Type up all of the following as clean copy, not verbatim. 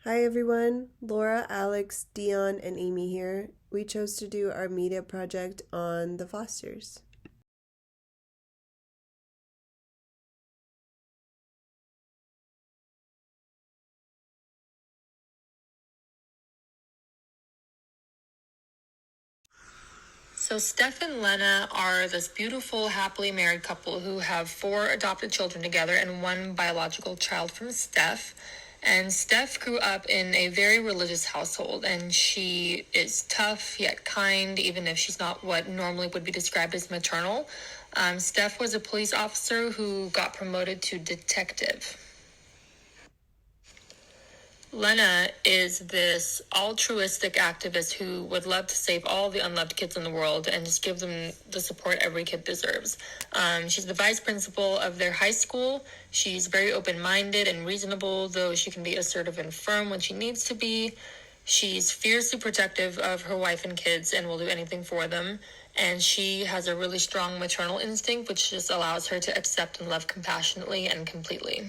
Hi everyone, Laura, Alex, Dion, and Amy here. We chose to do our media project on the Fosters. So Steph and Lena are this beautiful, happily married couple who have 4 adopted children together and 1 biological child from Steph. And Steph grew up in a very religious household, and she is tough yet kind, even if she's not what normally would be described as maternal. Steph was a police officer who got promoted to detective. Lena is this altruistic activist who would love to save all the unloved kids in the world and just give them the support every kid deserves. She's the vice principal of their high school. She's very open-minded and reasonable, though she can be assertive and firm when she needs to be. She's fiercely protective of her wife and kids and will do anything for them. And she has a really strong maternal instinct, which just allows her to accept and love compassionately and completely.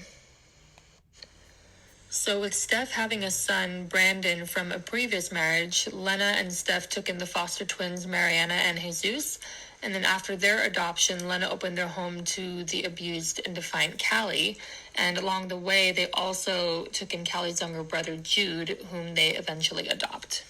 So with Steph having a son, Brandon, from a previous marriage, Lena and Steph took in the foster twins, Mariana and Jesus. And then after their adoption, Lena opened their home to the abused and defiant Callie. And along the way, they also took in Callie's younger brother, Jude, whom they eventually adopt.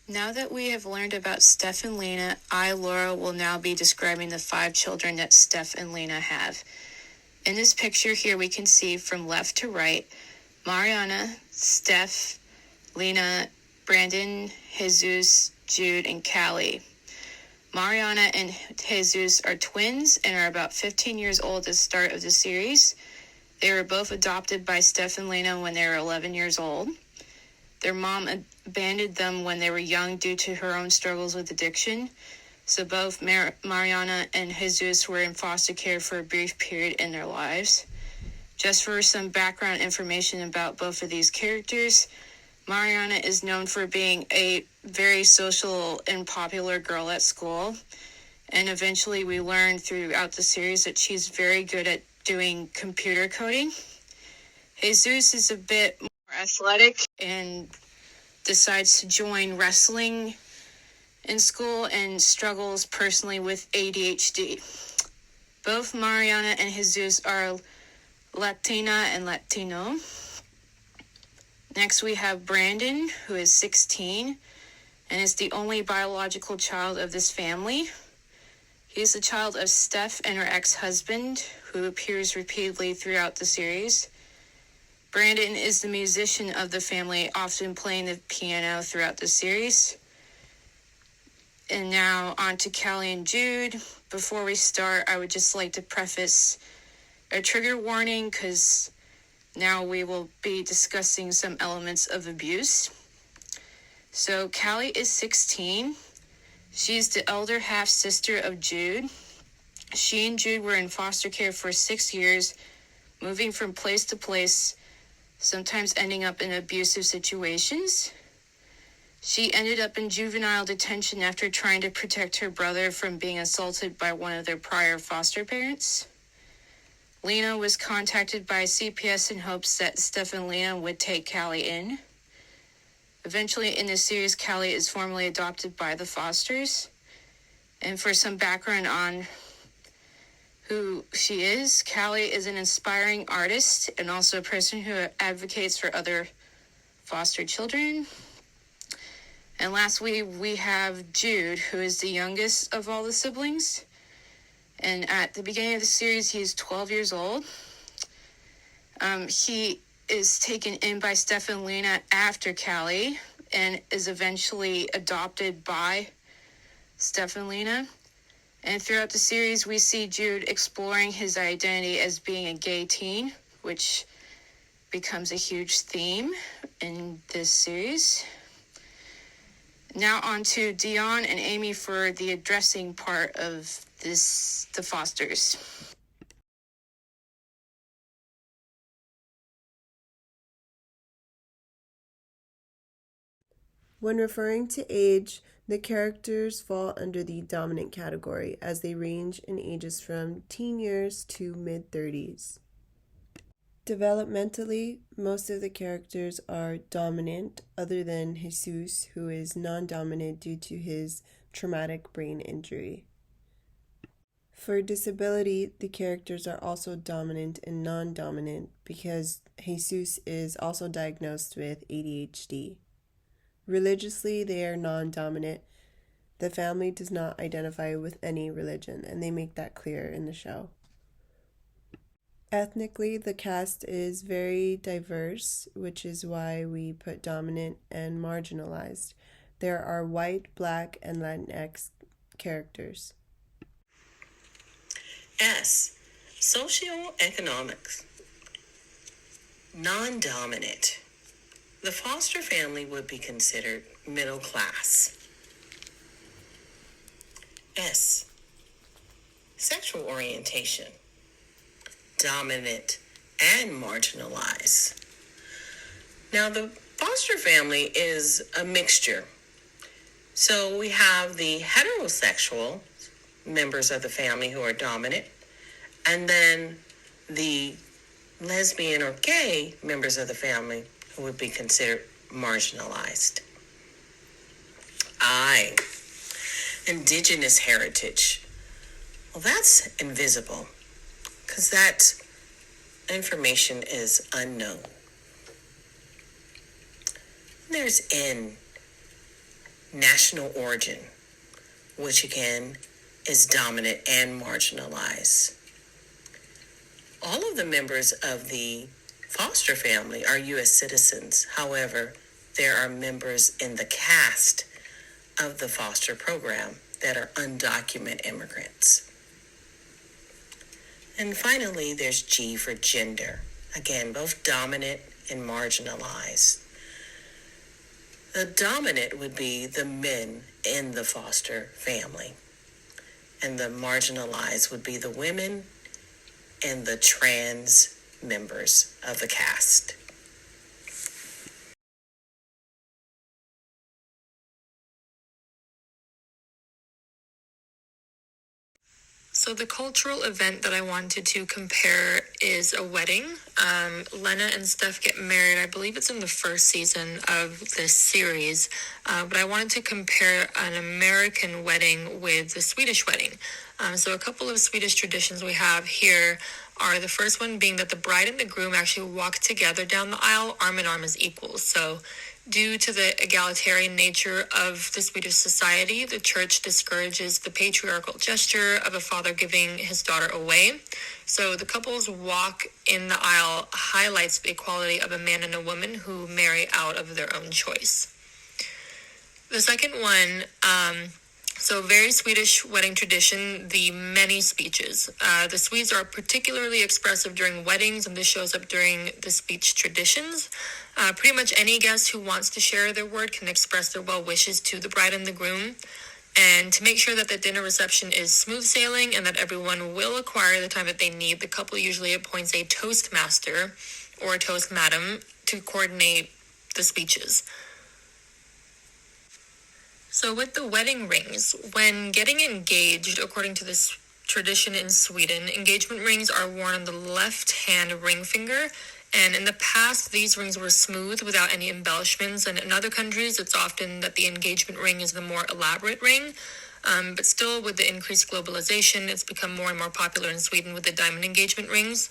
Now that we have learned about Steph and Lena, I, Laura, will now be describing the 5 children that Steph and Lena have. In this picture here, we can see from left to right, Mariana, Steph, Lena, Brandon, Jesus, Jude, and Callie. Mariana and Jesus are twins and are about 15 years old at the start of the series. They were both adopted by Steph and Lena when they were 11 years old. Their mom abandoned them when they were young due to her own struggles with addiction. So both Mariana and Jesus were in foster care for a brief period in their lives. Just for some background information about both of these characters, Mariana is known for being a very social and popular girl at school. And eventually we learn throughout the series that she's very good at doing computer coding. Jesus is a bit more athletic and decides to join wrestling in school and struggles personally with ADHD. Both Mariana and Jesus are Latina and Latino. Next we have Brandon, who is 16 and is the only biological child of this family. He is the child of Steph and her ex-husband, who appears repeatedly throughout the series. Brandon is the musician of the family, often playing the piano throughout the series. And now on to Callie and Jude. Before we start, I would just like to preface a trigger warning because now we will be discussing some elements of abuse. So Callie is 16. She's the elder half-sister of Jude. She and Jude were in foster care for 6 years, moving from place to place, sometimes ending up in abusive situations. She ended up in juvenile detention after trying to protect her brother from being assaulted by one of their prior foster parents. Lena was contacted by CPS in hopes that Steph and Lena would take Callie in. Eventually in the series, Callie is formally adopted by the Fosters. And for some background on who she is, Callie is an inspiring artist and also a person who advocates for other foster children. And lastly, we have Jude, who is the youngest of all the siblings. And at the beginning of the series, he's 12 years old. He is taken in by Steph and Lena after Callie and is eventually adopted by Steph and Lena. And throughout the series, we see Jude exploring his identity as being a gay teen, which becomes a huge theme in this series. Now on to Dion and Amy for the addressing part of the Fosters. When referring to age, The characters fall under the dominant category as they range in ages from teen years to mid-30s. Developmentally, most of the characters are dominant, other than Jesus, who is non-dominant due to his traumatic brain injury. For disability, the characters are also dominant and non-dominant because Jesus is also diagnosed with ADHD. Religiously, they are non-dominant. The family does not identify with any religion, and they make that clear in the show. Ethnically, the cast is very diverse, which is why we put dominant and marginalized. There are white, black, and Latinx characters. S. Socioeconomics. Non-dominant. The foster family would be considered middle class. S. Sexual orientation. Dominant and marginalized. Now, the foster family is a mixture. So we have the heterosexual members of the family who are dominant, and then the lesbian or gay members of the family who would be considered marginalized. I. Indigenous heritage. Well, that's invisible because that information is unknown. There's N. National origin, which again is dominant and marginalized. All of the members of the foster family are U.S. citizens. However, there are members in the cast of the foster program that are undocumented immigrants. And finally, there's G for gender. Again, both dominant and marginalized. The dominant would be the men in the foster family, and the marginalized would be the women and the trans members of the cast. So the cultural event that I wanted to compare is a wedding. Lena and Steph get married. I believe it's in the first season of this series. But I wanted to compare an American wedding with the Swedish wedding. So a couple of Swedish traditions we have here are the first one being that the bride and the groom actually walk together down the aisle, arm in arm as equals. So due to the egalitarian nature of the Swedish society, the church discourages the patriarchal gesture of a father giving his daughter away. So the couple's walk in the aisle highlights the equality of a man and a woman who marry out of their own choice. The second one, so very Swedish wedding tradition, the many speeches. The Swedes are particularly expressive during weddings, and this shows up during the speech traditions. Pretty much any guest who wants to share their word can express their well wishes to the bride and the groom. And to make sure that the dinner reception is smooth sailing and that everyone will acquire the time that they need, the couple usually appoints a toastmaster or a toast madam to coordinate the speeches. So with the wedding rings, when getting engaged, according to this tradition in Sweden, engagement rings are worn on the left-hand ring finger. And in the past, these rings were smooth without any embellishments. And in other countries, it's often that the engagement ring is the more elaborate ring. But still, with the increased globalization, it's become more and more popular in Sweden with the diamond engagement rings.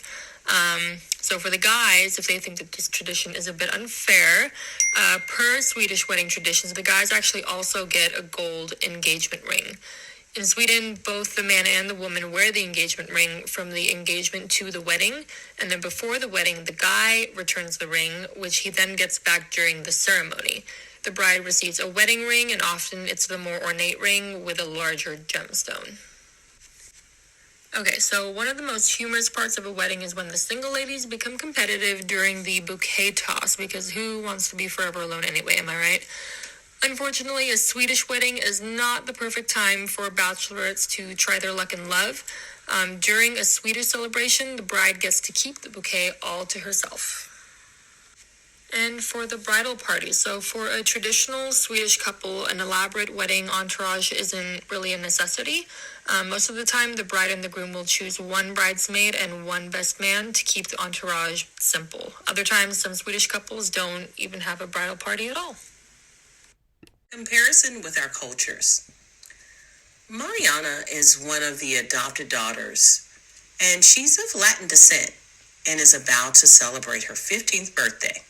So for the guys, if they think that this tradition is a bit unfair, per Swedish wedding traditions, the guys actually also get a gold engagement ring. In Sweden, both the man and the woman wear the engagement ring from the engagement to the wedding, and then before the wedding, the guy returns the ring, which he then gets back during the ceremony. The bride receives a wedding ring, and often it's the more ornate ring with a larger gemstone. Okay, so one of the most humorous parts of a wedding is when the single ladies become competitive during the bouquet toss, because who wants to be forever alone anyway, am I right? Unfortunately, a Swedish wedding is not the perfect time for bachelorettes to try their luck in love. During a Swedish celebration, the bride gets to keep the bouquet all to herself. And for the bridal party, so for a traditional Swedish couple, an elaborate wedding entourage isn't really a necessity. Most of the time, the bride and the groom will choose one bridesmaid and one best man to keep the entourage simple. Other times, some Swedish couples don't even have a bridal party at all. Comparison with our cultures. Mariana is one of the adopted daughters, and she's of Latin descent and is about to celebrate her 15th birthday.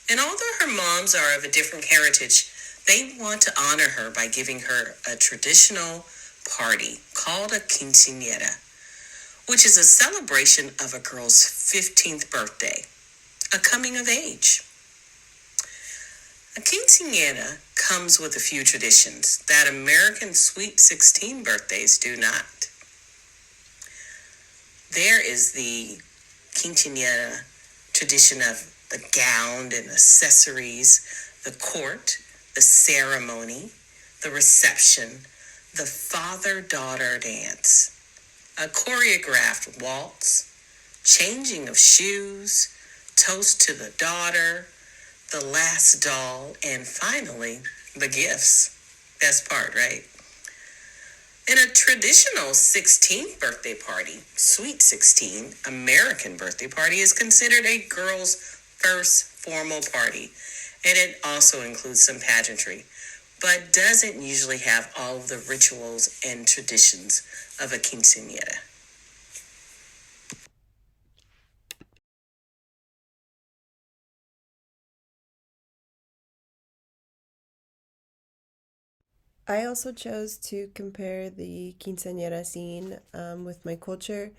And although her moms are of a different heritage, they want to honor her by giving her a traditional party called a quinceañera, which is a celebration of a girl's 15th birthday, a coming of age. A quinceañera comes with a few traditions that American Sweet 16 birthdays do not. There is the quinceañera tradition of the gown and accessories, the court, the ceremony, the reception, the father-daughter dance, a choreographed waltz, changing of shoes, toast to the daughter, the last doll, and finally, the gifts. Best part, right? In a traditional 16th birthday party, Sweet 16, American birthday party is considered a girl's first formal party, and it also includes some pageantry, but doesn't usually have all of the rituals and traditions of a quinceañera. I also chose to compare the quinceañera scene with my culture.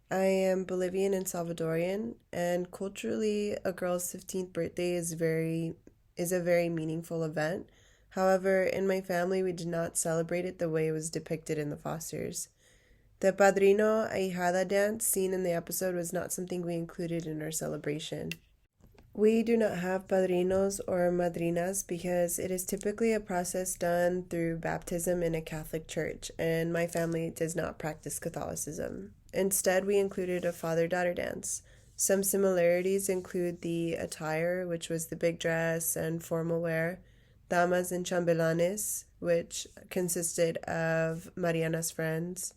I am Bolivian and Salvadorian, and culturally, a girl's 15th birthday is a very meaningful event. However, in my family, we did not celebrate it the way it was depicted in the Fosters. The Padrino Ahijada dance seen in the episode was not something we included in our celebration. We do not have padrinos or madrinas because it is typically a process done through baptism in a Catholic church, and my family does not practice Catholicism. Instead, we included a father-daughter dance. Some similarities include the attire, which was the big dress and formal wear, damas and chambelanes, which consisted of Mariana's friends,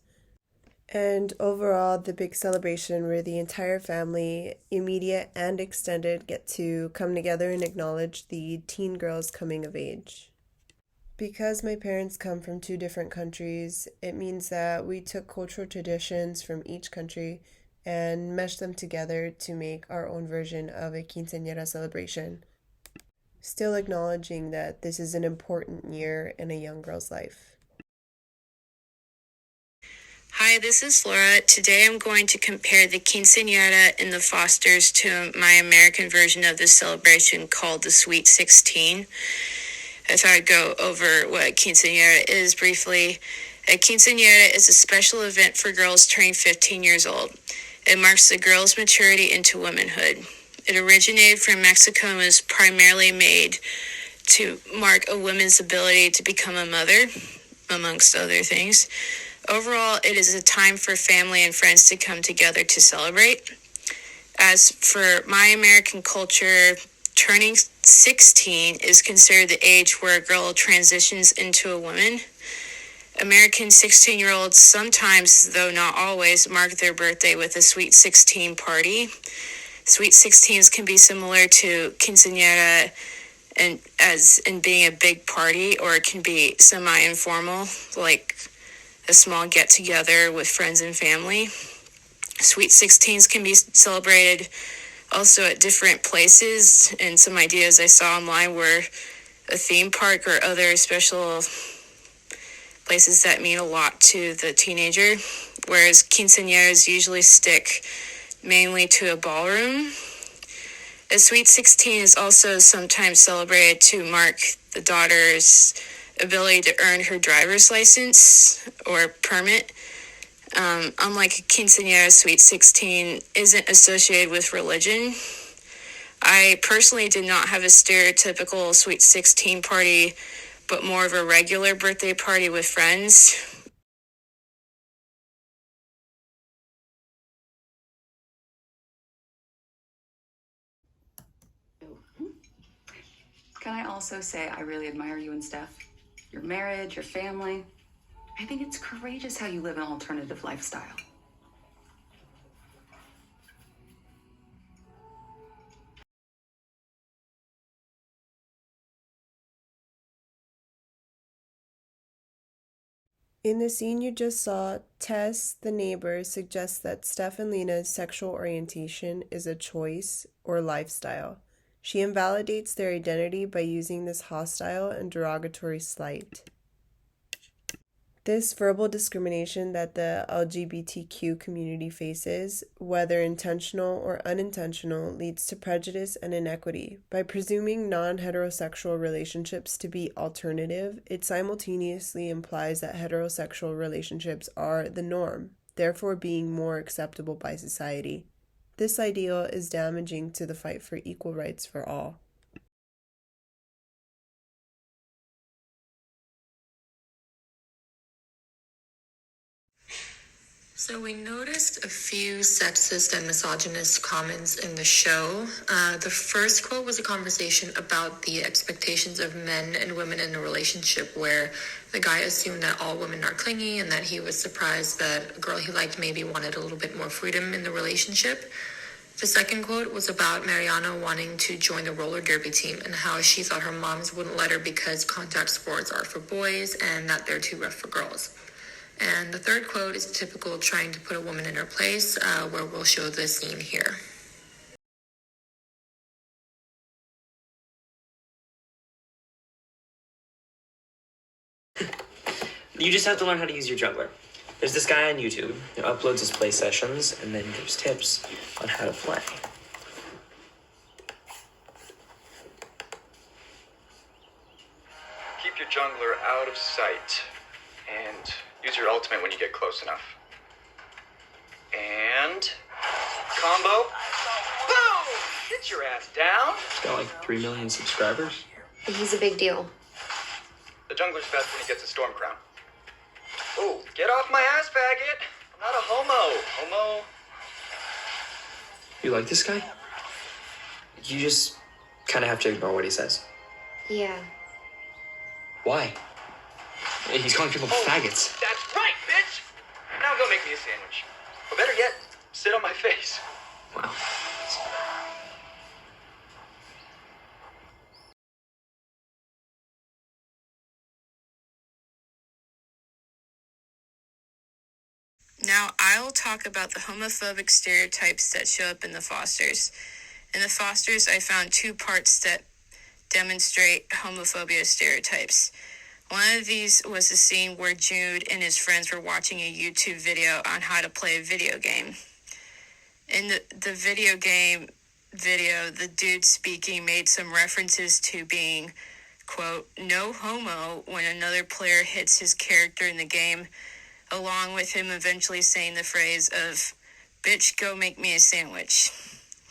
and overall, the big celebration where the entire family, immediate and extended, get to come together and acknowledge the teen girl's coming of age. Because my parents come from two different countries, it means that we took cultural traditions from each country and meshed them together to make our own version of a quinceañera celebration, still acknowledging that this is an important year in a young girl's life. Hi, this is Laura. Today I'm going to compare the quinceañera in the Fosters to my American version of this celebration called the Sweet 16. I thought I'd go over what quinceañera is briefly. A quinceañera is a special event for girls turning 15 years old. It marks the girl's maturity into womanhood. It originated from Mexico and was primarily made to mark a woman's ability to become a mother, amongst other things. Overall, it is a time for family and friends to come together to celebrate. As for my American culture, turning 16 is considered the age where a girl transitions into a woman. American 16-year-olds sometimes, though not always, mark their birthday with a Sweet 16 party. Sweet 16s can be similar to quinceañera and as in being a big party, or it can be semi-informal, like a small get-together with friends and family. Sweet 16s can be celebrated also at different places, and some ideas I saw online were a theme park or other special places that mean a lot to the teenager, whereas quinceañeras usually stick mainly to a ballroom. A Sweet 16 is also sometimes celebrated to mark the daughter's ability to earn her driver's license or permit. Unlike a quinceañera, Sweet 16 isn't associated with religion. I personally did not have a stereotypical Sweet 16 party, but more of a regular birthday party with friends. Can I also say I really admire you and Steph? Your marriage, your family. I think it's courageous how you live an alternative lifestyle. In the scene you just saw, Tess, the neighbor, suggests that Steph and Lena's sexual orientation is a choice or lifestyle. She invalidates their identity by using this hostile and derogatory slight. This verbal discrimination that the LGBTQ community faces, whether intentional or unintentional, leads to prejudice and inequity. By presuming non-heterosexual relationships to be alternative, it simultaneously implies that heterosexual relationships are the norm, therefore being more acceptable by society. This ideal is damaging to the fight for equal rights for all. So we noticed a few sexist and misogynist comments in the show. The first quote was a conversation about the expectations of men and women in a relationship where the guy assumed that all women are clingy and that he was surprised that a girl he liked maybe wanted a little bit more freedom in the relationship. The second quote was about Mariana wanting to join the roller derby team and how she thought her moms wouldn't let her because contact sports are for boys and that they're too rough for girls. And the third quote is typical trying to put a woman in her place, where we'll show the scene here. You just have to learn how to use your juggler. There's this guy on YouTube who uploads his play sessions and then gives tips on how to play. Keep your jungler out of sight and use your ultimate when you get close enough. And combo. Boom! Get your ass down. He's got like 3 million subscribers. He's a big deal. The jungler's best when he gets a storm crown. Oh, get off my ass, faggot. I'm not a homo. You like this guy? You just kind of have to ignore what he says. Yeah. Why? He's calling people faggots. That's right, bitch! Now go make me a sandwich. Or better yet, sit on my face. Wow. Now I'll talk about the homophobic stereotypes that show up in the Fosters. In the Fosters, I found 2 parts that demonstrate homophobia stereotypes. One of these was a scene where Jude and his friends were watching a YouTube video on how to play a video game. In the video game video, the dude speaking made some references to being, quote, no homo when another player hits his character in the game, along with him eventually saying the phrase of, bitch, go make me a sandwich.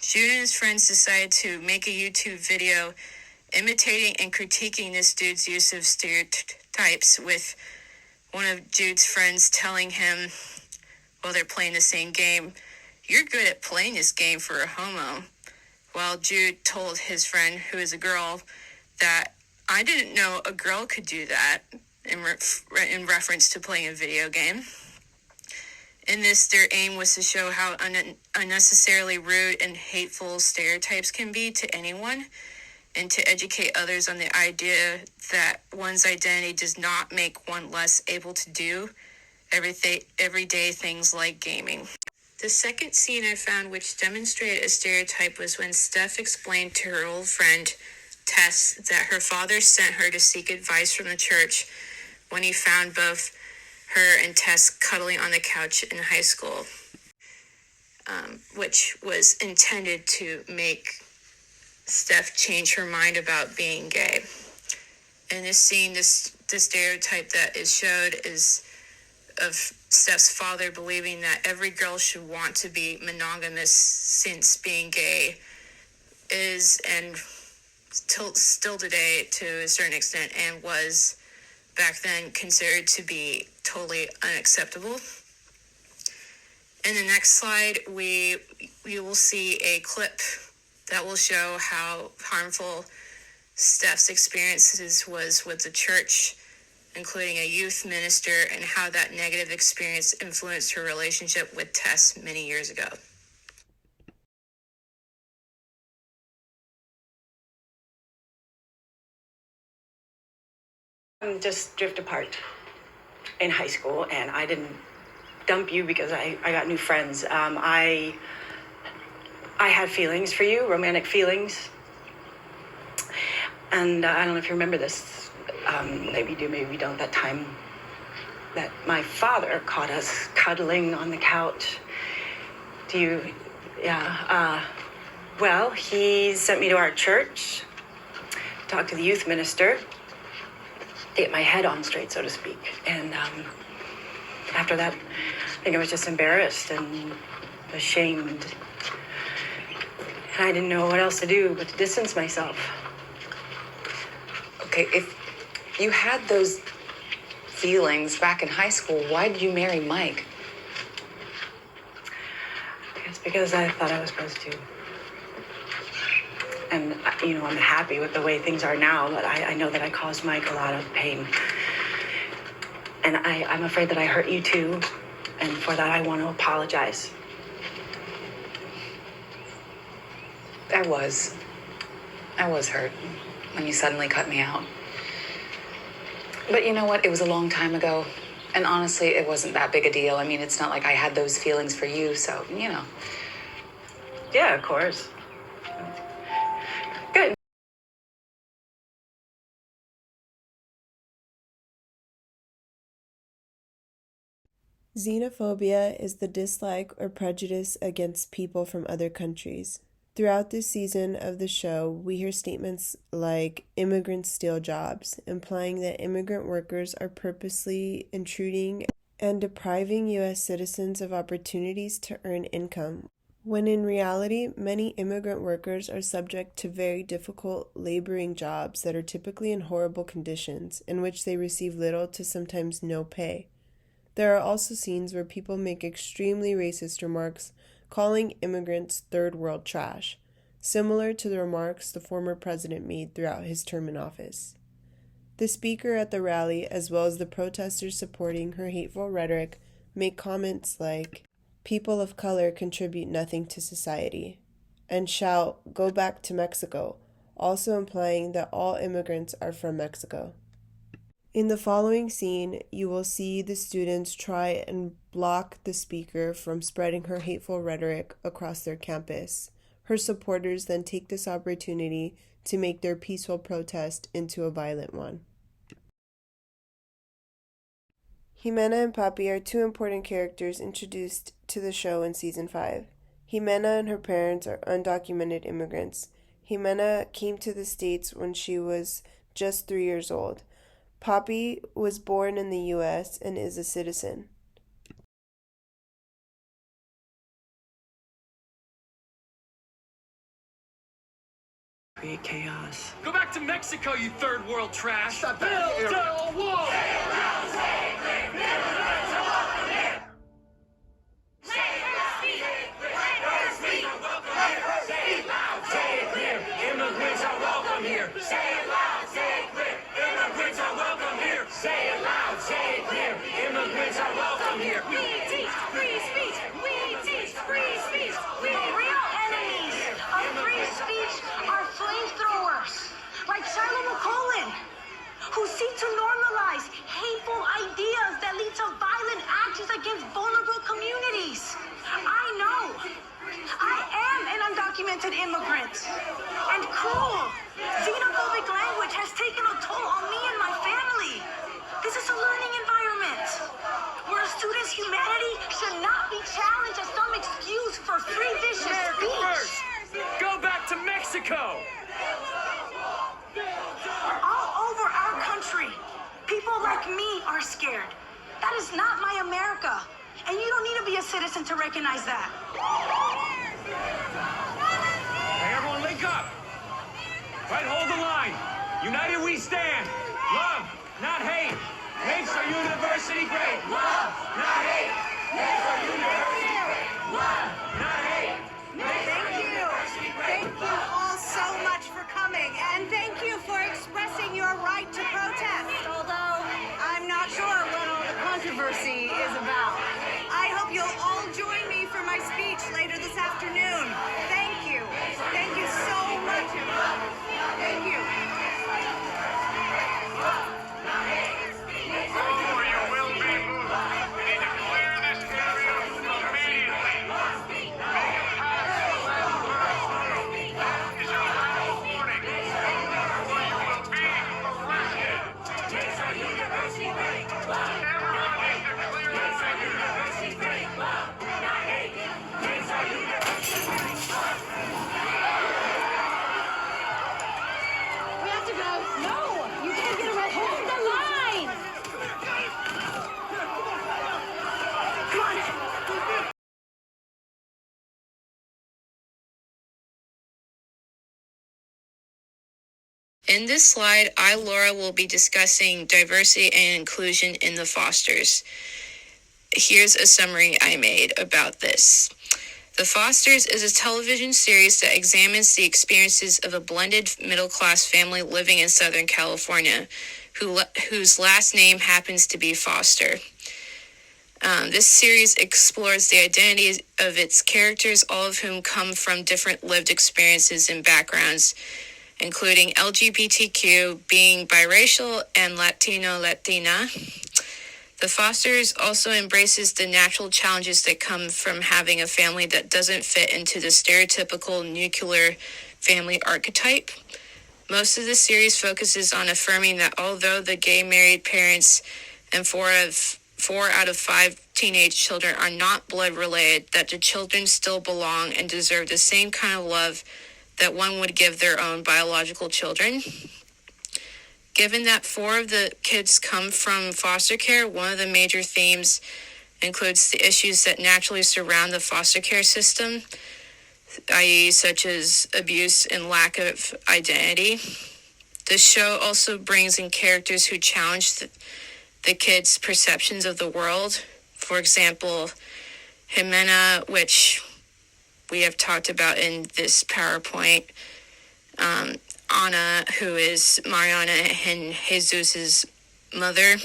Jude and his friends decided to make a YouTube video imitating and critiquing this dude's use of stereotypes, with one of Jude's friends telling him while they're playing the same game, you're good at playing this game for a homo. While Jude told his friend, who is a girl, that I didn't know a girl could do that, in reference to playing a video game. In this, their aim was to show how unnecessarily rude and hateful stereotypes can be to anyone, and to educate others on the idea that one's identity does not make one less able to do everyday things like gaming. The second scene I found which demonstrated a stereotype was when Steph explained to her old friend, Tess, that her father sent her to seek advice from the church when he found both her and Tess cuddling on the couch in high school, which was intended to make Steph change her mind about being gay. In this scene, the stereotype that is showed is of Steph's father believing that every girl should want to be monogamous, since being gay is, and still today to a certain extent, and was back then considered to be totally unacceptable. In the next slide, we will see a clip that will show how harmful Steph's experiences was with the church, including a youth minister, and how that negative experience influenced her relationship with Tess many years ago. Just drift apart in high school, and I didn't dump you because I got new friends. I had feelings for you, romantic feelings. And I don't know if you remember this. Maybe you do, maybe you don't. That time that my father caught us cuddling on the couch. Do you? Yeah. Well, he sent me to our church, talked to the youth minister, to get my head on straight, so to speak. And after that, I think I was just embarrassed and ashamed. And I didn't know what else to do but to distance myself. Okay, if you had those feelings back in high school, why did you marry Mike? It's because I thought I was supposed to. And, I'm happy with the way things are now, but I know that I caused Mike a lot of pain. And I'm afraid that I hurt you too, and for that I want to apologize. I was hurt when you suddenly cut me out. But you know what? It was a long time ago. And honestly, it wasn't that big a deal. I mean, it's not like I had those feelings for you, so, Yeah, of course. Good. Xenophobia is the dislike or prejudice against people from other countries. Throughout this season of the show, we hear statements like immigrants steal jobs, implying that immigrant workers are purposely intruding and depriving U.S. citizens of opportunities to earn income, when in reality, many immigrant workers are subject to very difficult laboring jobs that are typically in horrible conditions, in which they receive little to sometimes no pay. There are also scenes where people make extremely racist remarks, calling immigrants third world trash, similar to the remarks the former president made throughout his term in office. The speaker at the rally, as well as the protesters supporting her hateful rhetoric, make comments like, "People of color contribute nothing to society," and shout, "Go back to Mexico," also implying that all immigrants are from Mexico. In the following scene, you will see the students try and block the speaker from spreading her hateful rhetoric across their campus. Her supporters then take this opportunity to make their peaceful protest into a violent one. Jimena and Papi are two important characters introduced to the show in Season 5. Jimena and her parents are undocumented immigrants. Jimena came to the States when she was just 3 years old. Papi was born in the U.S. and is a citizen. Create chaos. Go back to Mexico, you third world trash. Stop that. Build a wall. Immigrants are welcome here. Say it loud, say it clear. Immigrants are welcome here. Say it loud, say it clear. Immigrants are welcome here. We teach free speech. We teach free speech. The real enemies of free speech are flamethrowers, like Shiloh McCollin, who seek to normalize hateful ideas that lead to violent actions against vulnerable communities. I know. I am an undocumented immigrant. And cruel, xenophobic language has taken a toll on me and my family. This is a learning environment where a student's humanity should not be challenged as some excuse for free vicious speech. First, go back to Mexico. All over our country, people like me are scared. That is not my America. And you don't need to be a citizen to recognize that. Hey, everyone, link up. Right, hold the line. United we stand. Love, not hate. Makes our university great. Love, not hate. Makes our university great. Love, not hate. Thank you. Thank you all so much for coming. And thank you for In this slide, I, Laura, will be discussing diversity and inclusion in the Fosters. Here's a summary I made about this. The Fosters is a television series that examines the experiences of a blended middle-class family living in Southern California, whose last name happens to be Foster. This series explores the identities of its characters, all of whom come from different lived experiences and backgrounds, including LGBTQ, being biracial, and Latino-Latina. The Fosters also embraces the natural challenges that come from having a family that doesn't fit into the stereotypical nuclear family archetype. Most of the series focuses on affirming that although the gay married parents and 4 out of 5 teenage children are not blood related, that the children still belong and deserve the same kind of love that one would give their own biological children. Given that 4 of the kids come from foster care, one of the major themes includes the issues that naturally surround the foster care system, i.e. such as abuse and lack of identity. This show also brings in characters who challenge the kids' perceptions of the world. For example, Jimena, which we have talked about in this PowerPoint, Ana, who is Mariana and Jesus' mother,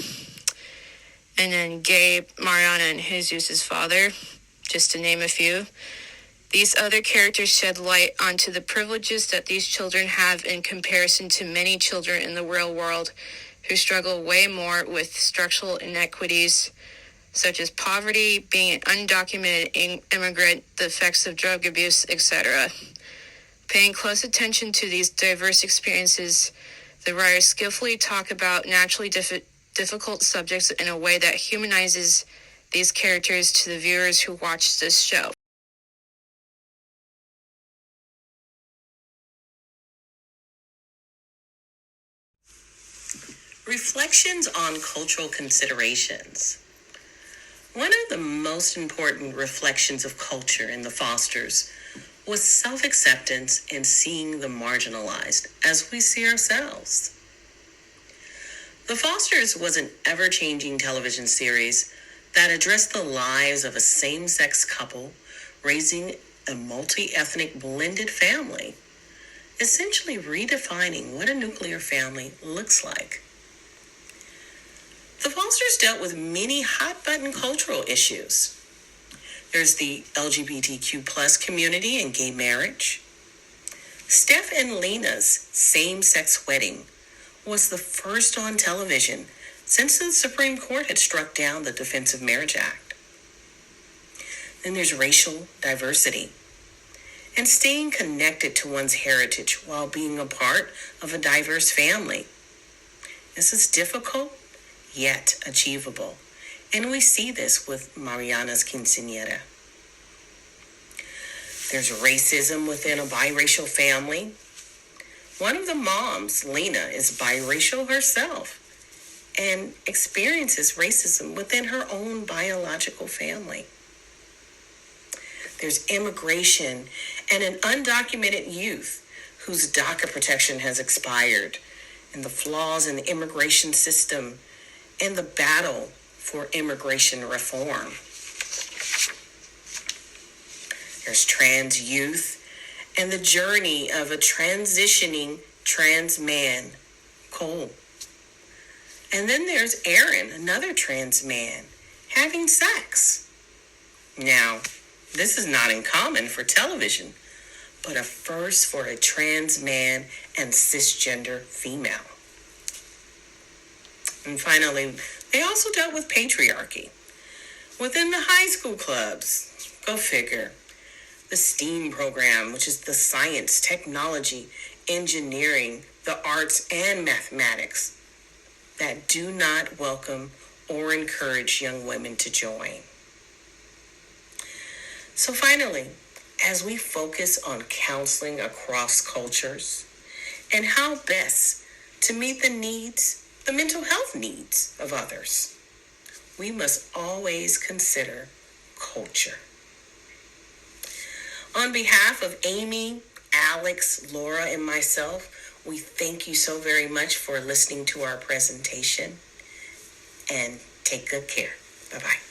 and then Gabe, Mariana, and Jesus' father, just to name a few. These other characters shed light onto the privileges that these children have in comparison to many children in the real world who struggle way more with structural inequities such as poverty, being an undocumented immigrant, the effects of drug abuse, etc. Paying close attention to these diverse experiences, the writers skillfully talk about naturally difficult subjects in a way that humanizes these characters to the viewers who watch this show. Reflections on cultural considerations. One of the most important reflections of culture in the Fosters was self-acceptance and seeing the marginalized as we see ourselves. The Fosters was an ever-changing television series that addressed the lives of a same-sex couple raising a multi-ethnic blended family, essentially redefining what a nuclear family looks like. The Fosters dealt with many hot-button cultural issues. There's the LGBTQ plus community and gay marriage. Steph and Lena's same-sex wedding was the first on television since the Supreme Court had struck down the Defense of Marriage Act. Then there's racial diversity and staying connected to one's heritage while being a part of a diverse family. This is difficult, yet achievable. And we see this with Mariana's quinceañera. There's racism within a biracial family. One of the moms, Lena, is biracial herself and experiences racism within her own biological family. There's immigration and an undocumented youth whose DACA protection has expired, and the flaws in the immigration system and the battle for immigration reform. There's trans youth and the journey of a transitioning trans man, Cole. And then there's Aaron, another trans man, having sex. Now, this is not uncommon for television, but a first for a trans man and cisgender female. And finally, they also dealt with patriarchy. Within the high school clubs, go figure, the STEAM program, which is the science, technology, engineering, the arts, and mathematics, that do not welcome or encourage young women to join. So finally, as we focus on counseling across cultures and how best to meet the mental health needs of others, we must always consider culture. On behalf of Aimee, Alex, Laura, and myself, We thank you so very much for listening to our presentation, and take good care. Bye-bye.